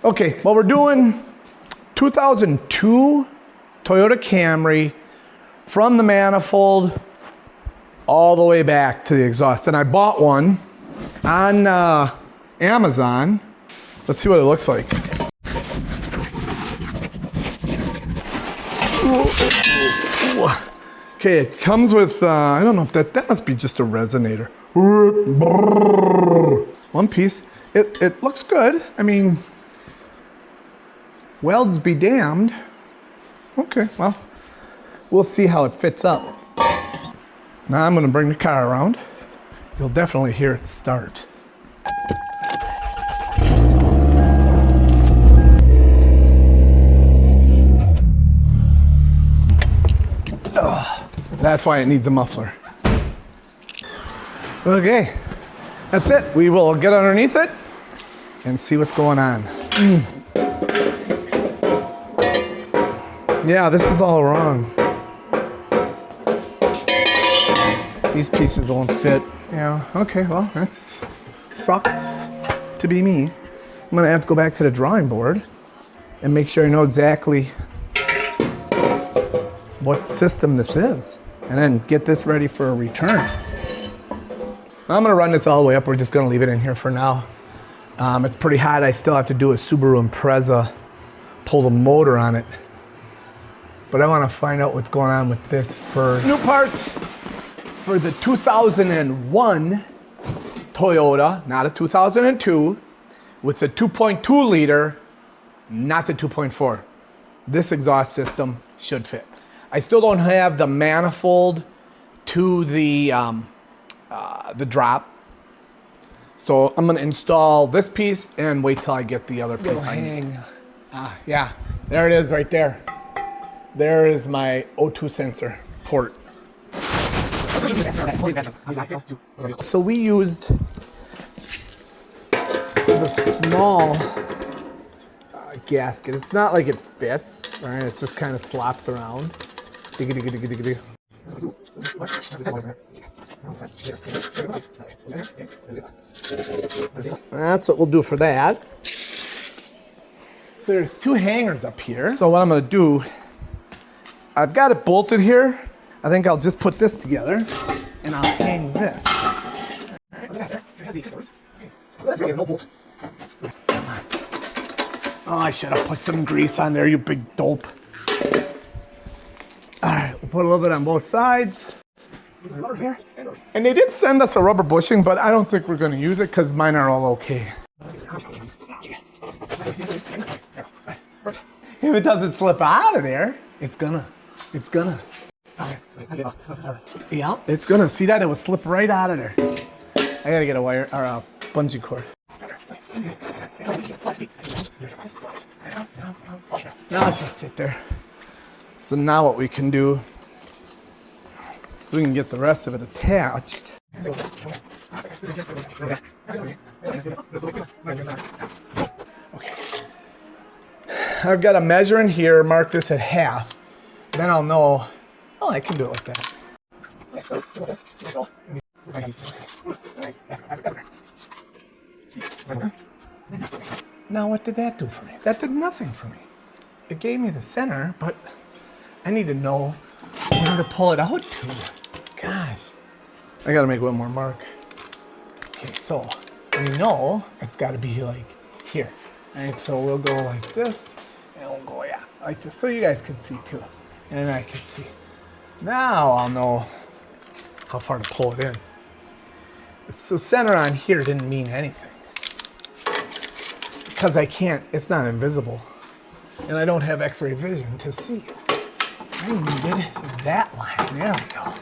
Okay, well, we're doing 2002 Toyota Camry from the manifold all the way back to the exhaust. And I bought one on Amazon. Let's see what it looks like. Okay, it comes with, I don't know if that must be just a resonator. One piece. It looks good. I mean, welds be damned. Okay, well, we'll see how it fits up. Now I'm gonna bring the car around. You'll definitely hear it start. That's why it needs a muffler. Okay, that's it. We will get underneath it and see what's going on. Yeah, this is all wrong. These pieces won't fit. Yeah, okay, well, that sucks to be me. I'm gonna have to go back to the drawing board and make sure I know exactly what system this is, and then get this ready for a return. I'm gonna run this all the way up. We're just gonna leave it in here for now. It's pretty hot. I still have to do a Subaru Impreza, pull the motor on it. But I wanna find out what's going on with this first. New parts for the 2001 Toyota, not a 2002, with the 2.2 liter, not the 2.4. This exhaust system should fit. I still don't have the manifold to the drop. So I'm gonna install this piece and wait till I get the other piece. Yeah, there it is right there. There is my O2 sensor port. So we used the small gasket. It's not like it fits, right? It just kind of slops around. That's what we'll do for that. There's two hangers up here. So what I'm gonna do, I've got it bolted here. I think I'll just put this together and I'll hang this. Oh, I should have put some grease on there, you big dope. All right, we'll put a little bit on both sides. And they did send us a rubber bushing, but I don't think we're gonna use it because mine are all okay. If it doesn't slip out of there, it's gonna. Yeah, it's gonna. See that? It will slip right out of there. I gotta get a wire or a bungee cord. Now let's just sit there. So now what we can do is we can get the rest of it attached. Okay. I've got a measure in here, mark this at half. Then I'll know, oh, I can do it like that. Now what did that do for me? That did nothing for me. It gave me the center, but I need to know where to pull it out to. Gosh. I gotta make one more mark. Okay, so we know it's gotta be like here. Alright, so we'll go like this, and we'll go, yeah, like this. So you guys can see too. And I can see. Now I'll know how far to pull it in. So center on here didn't mean anything. Because I can't, it's not invisible. And I don't have x-ray vision to see it. I needed that line. There we go.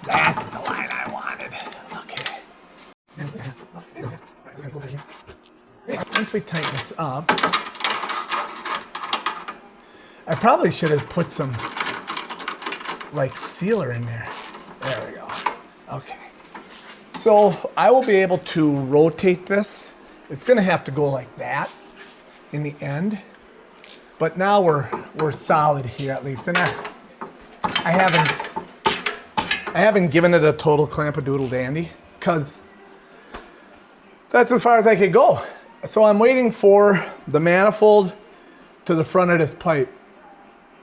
That's the line I wanted. Okay. Once we tighten this up, I probably should have put some like sealer in there. There we go. Okay. So I will be able to rotate this. It's gonna have to go like that in the end. But now we're solid here at least. And I haven't given it a total clamp-a-doodle dandy because that's as far as I could go. So I'm waiting for the manifold to the front of this pipe.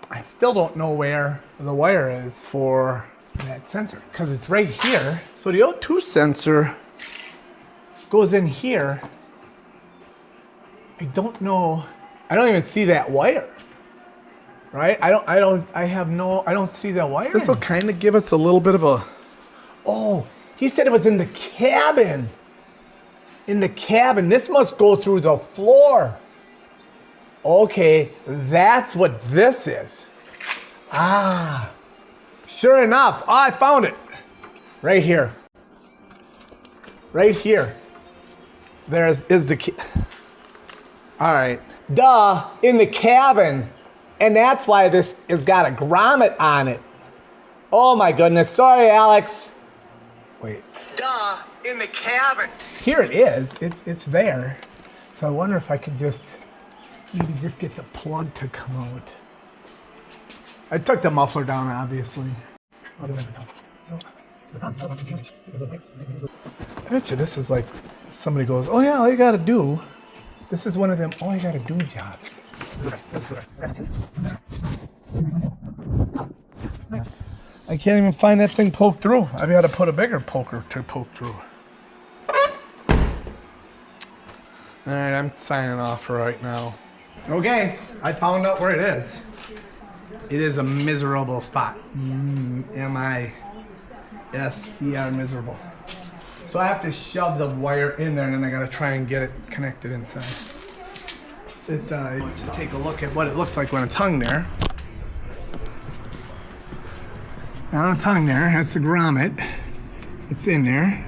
I still don't know where the wire is for that sensor because it's right here. So the O2 sensor goes in here. I don't know. I don't even see that wire. Right? I don't see that wire. This will kind of give us a little bit of a, oh, he said it was in the cabin. In the cabin. This must go through the floor. Okay, that's what this is. Ah, sure enough. Oh, I found it. Right here. Right here. Is the key. All right. Duh, in the cabin. And that's why this has got a grommet on it. Oh my goodness. Sorry, Alex. Wait. Duh, in the cabin. Here it is. It's there. So I wonder if I could maybe just get the plug to come out. I took the muffler down, obviously. I bet you this is like somebody goes, oh yeah, all you gotta do. This is one of them all you gotta do jobs. I can't even find that thing poked through. I've got to put a bigger poker to poke through. All right, I'm signing off for right now. Okay, I found out where it is. It is a miserable spot. M-I-S-E-R, miserable. So I have to shove the wire in there and then I gotta try and get it connected inside. Let's take a look at what it looks like when it's hung there. Now it's hung there, that's the grommet. It's in there.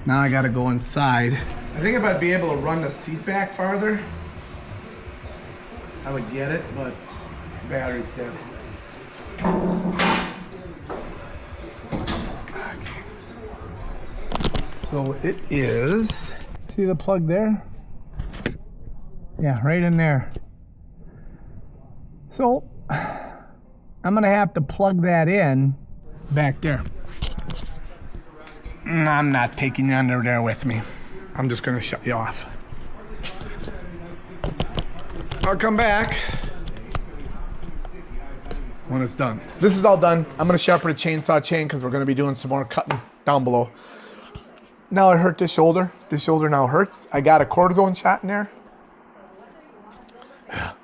Now I gotta go inside. I think if I'd be able to run the seat back farther, I would get it, but the battery's dead. Okay. So it is, see the plug there? Yeah, right in there. So I'm gonna have to plug that in back there. I'm not taking you under there with me. I'm just gonna shut you off. I'll come back when it's done. This is all done. I'm gonna sharpen the chainsaw chain because we're gonna be doing some more cutting down below. Now I hurt this shoulder. This shoulder now hurts. I got a cortisone shot in there.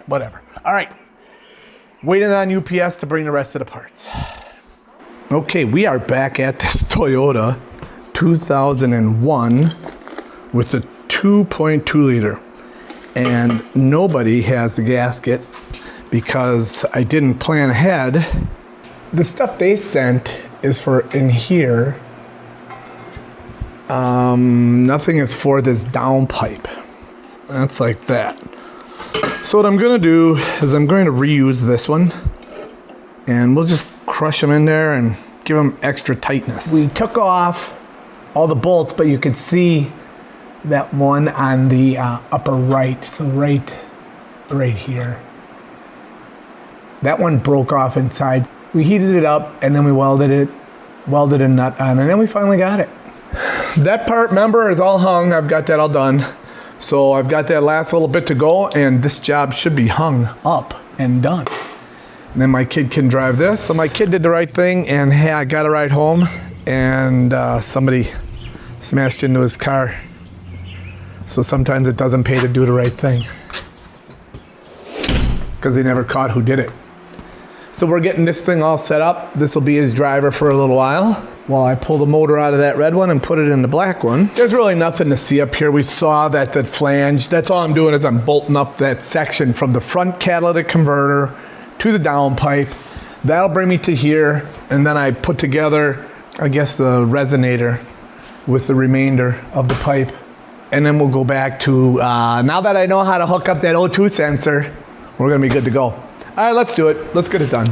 Whatever. All right. Waiting on UPS to bring the rest of the parts. Okay, we are back at this Toyota 2001 with the 2.2 liter. And nobody has the gasket because I didn't plan ahead. The stuff they sent is for in here. Nothing is for this down pipe. That's like that. So what I'm gonna do is I'm going to reuse this one and we'll just crush them in there and give them extra tightness. We took off all the bolts, but you could see that one on the upper right, so right here. That one broke off inside. We heated it up and then we welded a nut on, and then we finally got it. That part, remember, is all hung. I've got that all done. So I've got that last little bit to go, and this job should be hung up and done. And then my kid can drive this. So my kid did the right thing, and hey, I got a ride home, and somebody smashed into his car. So sometimes it doesn't pay to do the right thing, because they never caught who did it. So we're getting this thing all set up. This will be his driver for a little while I pull the motor out of that red one and put it in the black one. There's really nothing to see up here. We saw that the flange. That's all I'm doing is I'm bolting up that section from the front catalytic converter to the downpipe. That'll bring me to here, and then I put together, I guess, the resonator with the remainder of the pipe. And then we'll go back to, now that I know how to hook up that O2 sensor, we're gonna be good to go. All right, let's do it. Let's get it done.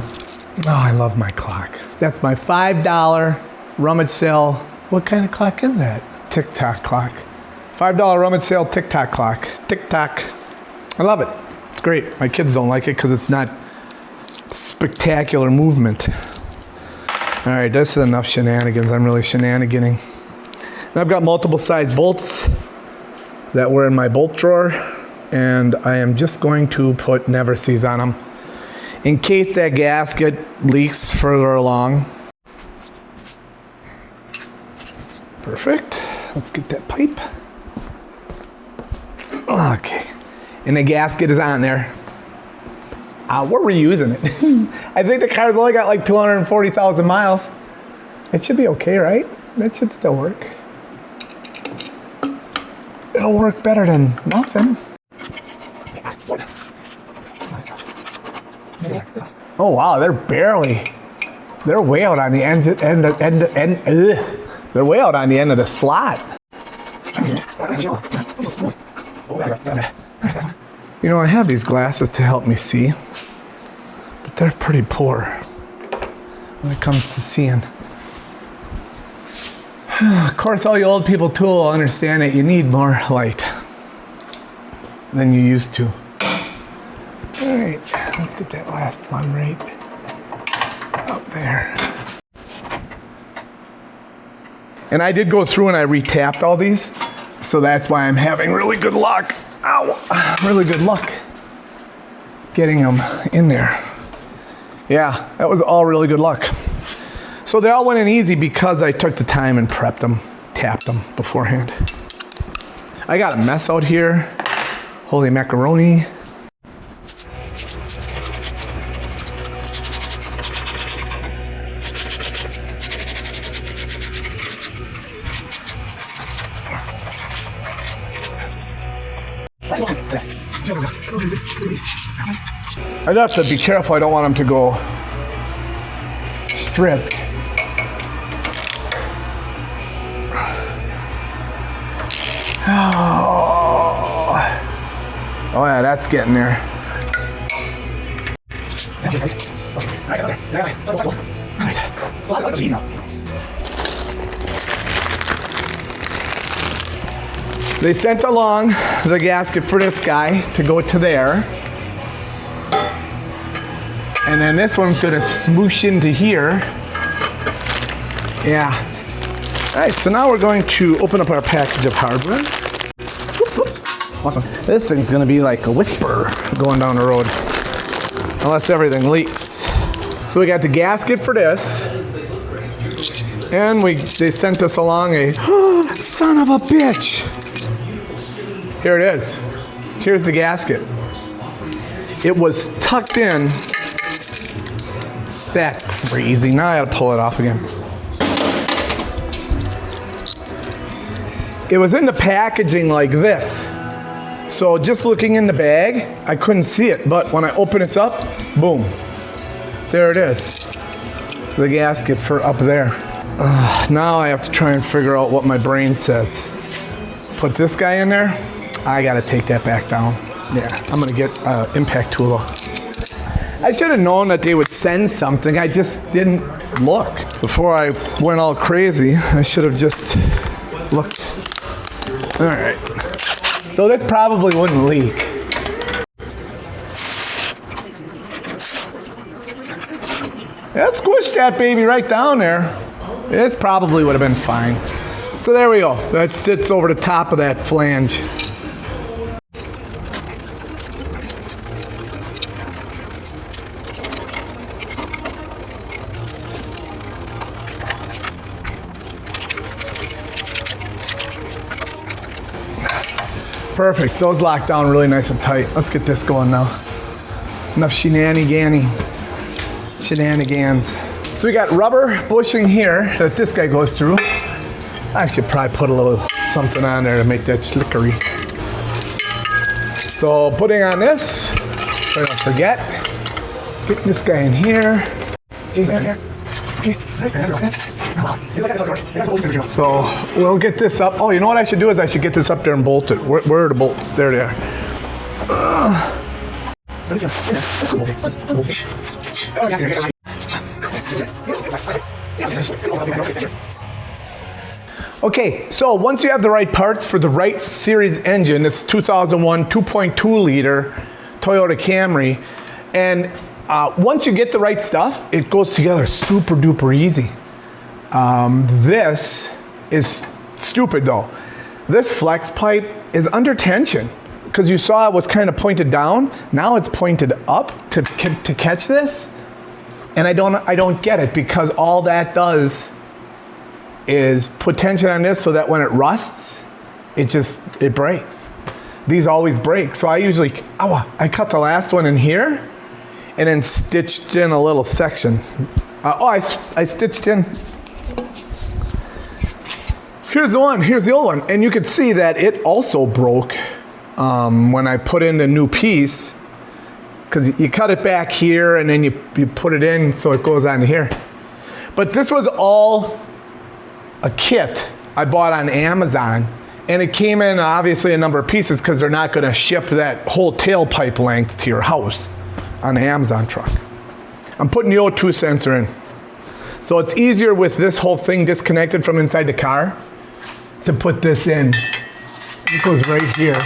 Oh, I love my clock. That's my $5 rummage sale. What kind of clock is that? Tick-tock clock. $5 rummage sale tick-tock clock. Tick-tock. I love it. It's great. My kids don't like it because it's not spectacular movement. All right, this is enough shenanigans. I'm really shenaniganing. And I've got multiple size bolts that were in my bolt drawer, and I am just going to put never sees on them in case that gasket leaks further along. Perfect. Let's get that pipe. Okay. And the gasket is on there. We're reusing it. I think the car's only got like 240,000 miles. It should be okay, right? That should still work. It'll work better than nothing. Oh wow, they're way out on the they're way out on the end of the slot. You know, I have these glasses to help me see, but they're pretty poor when it comes to seeing. Of course, all you old people too will understand that you need more light than you used to. All right, let's get that last one right up there. And I did go through and I re-tapped all these, so that's why I'm having really good luck. Ow, really good luck getting them in there. Yeah, that was all really good luck. So they all went in easy because I took the time and prepped them, tapped them beforehand. I got a mess out here. Holy macaroni. I'd have to be careful. I don't want them to go stripped. Oh yeah, that's getting there. They sent along the gasket for this guy to go to there. And then this one's gonna smoosh into here. Yeah. All right, so now we're going to open up our package of hardware. Whoops, whoops. Awesome. This thing's gonna be like a whisper going down the road, unless everything leaks. So we got the gasket for this, and they sent us along a, son of a bitch. Here it is. Here's the gasket. It was tucked in. That's crazy. Now I gotta pull it off again. It was in the packaging like this. So just looking in the bag, I couldn't see it, but when I open this up, boom, there it is. The gasket for up there. Now I have to try and figure out what my brain says. Put this guy in there. I gotta take that back down. Yeah, I'm gonna get an impact tool. I should have known that they would send something. I just didn't look. Before I went all crazy, I should have just looked. All right. So this probably wouldn't leak. Yeah, squished that baby right down there. This probably would have been fine. So there we go. That sits over the top of that flange. Perfect. Those lock down really nice and tight. Let's get this going now. Enough shenanigans. So we got rubber bushing here that this guy goes through. I should probably put a little something on there to make that slickery. So putting on this, try not to forget. Getting this guy in here. So we'll get this up. Oh, you know what I should do is I should get this up there and bolt it. Where are the bolts? There they are. Okay, so once you have the right parts for the right series engine, this 2001 2.2 liter Toyota Camry, and once you get the right stuff, it goes together super duper easy. This is stupid though. This flex pipe is under tension because you saw it was kind of pointed down. Now it's pointed up to catch this. And I don't get it, because all that does is put tension on this so that when it rusts, it breaks. These always break. So I usually, I cut the last one in here and then stitched in a little section. I stitched in. Here's the one, here's the old one. And you could see that it also broke when I put in the new piece, because you cut it back here and then you put it in so it goes on here. But this was all a kit I bought on Amazon, and it came in obviously a number of pieces because they're not going to ship that whole tailpipe length to your house on the Amazon truck. I'm putting the O2 sensor in. So it's easier with this whole thing disconnected from inside the car to put this in. It goes right here.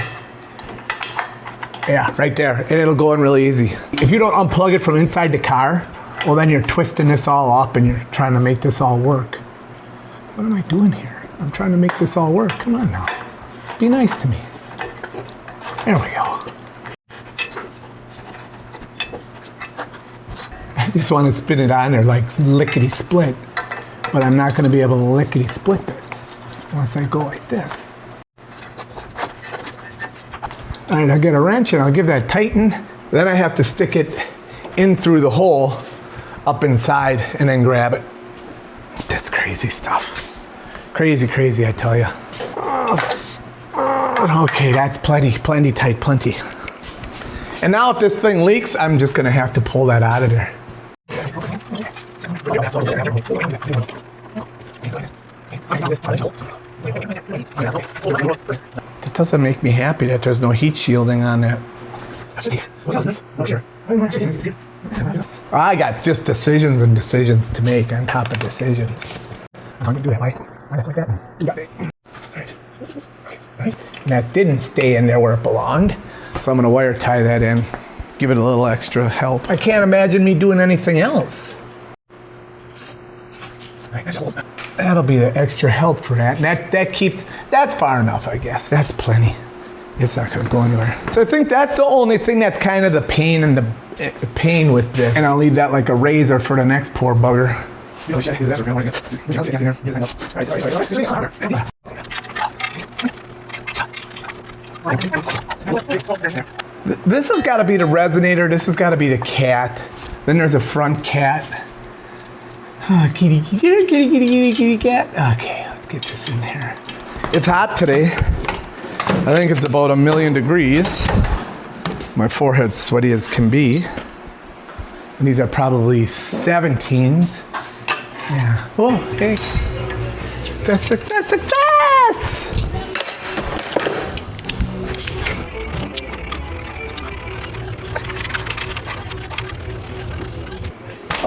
Yeah, right there, and it'll go in really easy. If you don't unplug it from inside the car, well then you're twisting this all up and you're trying to make this all work. What am I doing here? I'm trying to make this all work. Come on now, be nice to me. There we go. I just want to spin it on there like lickety split, but I'm not gonna be able to lickety split this unless I go like this. All right, I'll get a wrench and I'll give that tighten. Then I have to stick it in through the hole up inside and then grab it. That's crazy stuff. Crazy, crazy, I tell you. Okay, that's plenty tight, plenty. And now if this thing leaks, I'm just gonna have to pull that out of there. It doesn't make me happy that there's no heat shielding on that. I got just decisions and decisions to make on top of decisions. I'm gonna do that like that. And that didn't stay in there where it belonged, so I'm gonna wire tie that in, give it a little extra help. I can't imagine me doing anything else. That'll be the extra help for that. And that's far enough, I guess. That's plenty. It's not gonna go anywhere. So I think that's the only thing that's kind of the pain and the pain with this. And I'll leave that like a razor for the next poor bugger. This has got to be the resonator. This has got to be the cat. Then there's a front cat. Oh, kitty cat. Okay, let's get this in here. It's hot today. I think it's about 1,000,000 degrees. My forehead's sweaty as can be. And these are probably 17s. Yeah. Oh, okay. Success!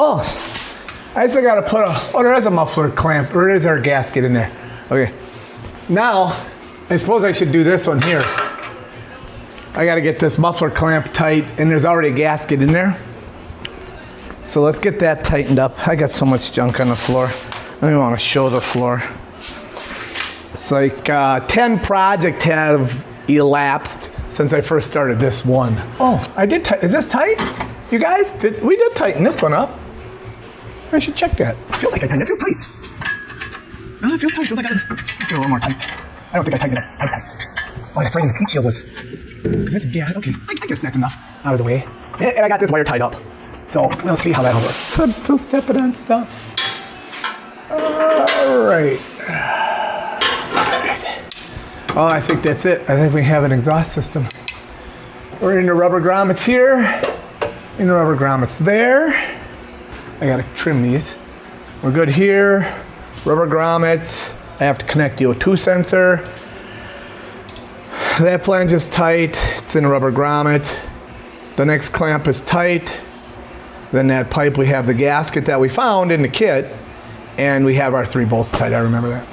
Oh, I still gotta put there is a muffler clamp, or is there a gasket in there? Okay. Now, I suppose I should do this one here. I gotta get this muffler clamp tight, and there's already a gasket in there. So let's get that tightened up. I got so much junk on the floor. I don't even want to show the floor. It's like 10 projects have elapsed since I first started this one. Oh, I did is this tight? You guys, we did tighten this one up. I should check that. It feels like I tightened it. It feels tight. No, it feels tight. It feels like let's get a little more tight. I don't think I tightened it. It's tight. Oh, that's right. This heat shield was. Yeah, okay. I guess that's enough out of the way. And I got this wire tied up. So we'll see how that'll work. I'm still stepping on stuff. All right. Oh, I think that's it. I think we have an exhaust system. We're in the rubber grommets here. In the rubber grommets there. I gotta trim these. We're good here. Rubber grommets. I have to connect the O2 sensor. That flange is tight. It's in a rubber grommet. The next clamp is tight. Then that pipe, we have the gasket that we found in the kit, and we have our 3 bolts tight. I remember that.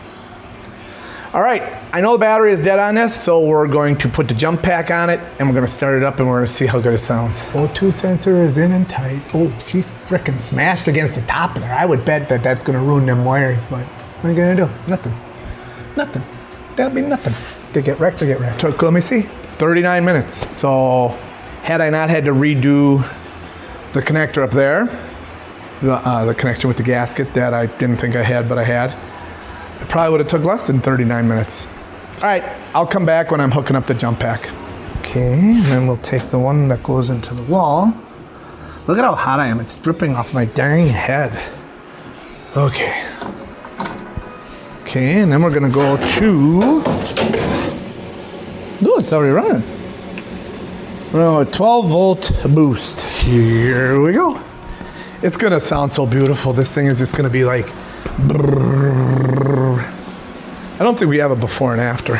All right, I know the battery is dead on this, so we're going to put the jump pack on it, and we're gonna start it up, and we're gonna see how good it sounds. O2 sensor is in and tight. Oh, she's frickin' smashed against the top of there. I would bet that that's gonna ruin them wires, but what are you gonna do? Nothing. Nothing. That'll be nothing. to get wrecked. Took, let me see, 39 minutes. So had I not had to redo the connector up there, the connection with the gasket that I didn't think I had, but I had, it probably would have took less than 39 minutes. All right, I'll come back when I'm hooking up the jump pack. Okay, and then we'll take the one that goes into the wall. Look at how hot I am. It's dripping off my dang head. Okay. Okay, and then we're gonna go to, oh, it's already running. Oh, a 12 volt boost. Here we go. It's gonna sound so beautiful. This thing is just gonna be like, brrr. I don't think we have a before and after.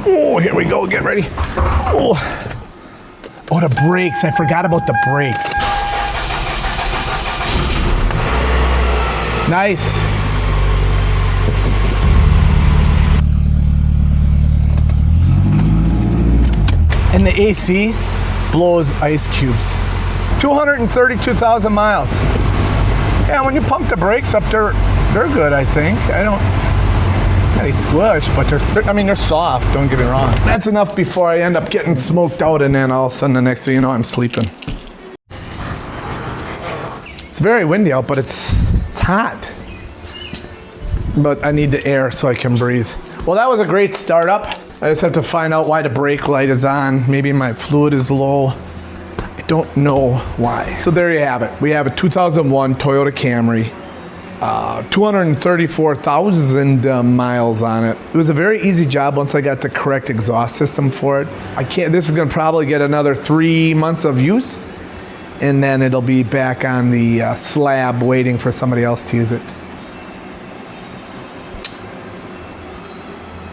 Oh, here we go, get ready. Oh, the brakes, I forgot about the brakes. Nice. And the AC blows ice cubes. 232,000 miles. Yeah, when you pump the brakes up, they're good, I think. I don't, they squish, but they're soft, don't get me wrong. That's enough before I end up getting smoked out, and then all of a sudden the next thing you know, I'm sleeping. It's very windy out, but it's hot. But I need the air so I can breathe. Well, that was a great startup. I just have to find out why the brake light is on. Maybe my fluid is low. I don't know why. So there you have it. We have a 2001 Toyota Camry. 234,000 miles on it. It was a very easy job once I got the correct exhaust system for it. This is gonna probably get another 3 months of use, and then it'll be back on the slab waiting for somebody else to use it.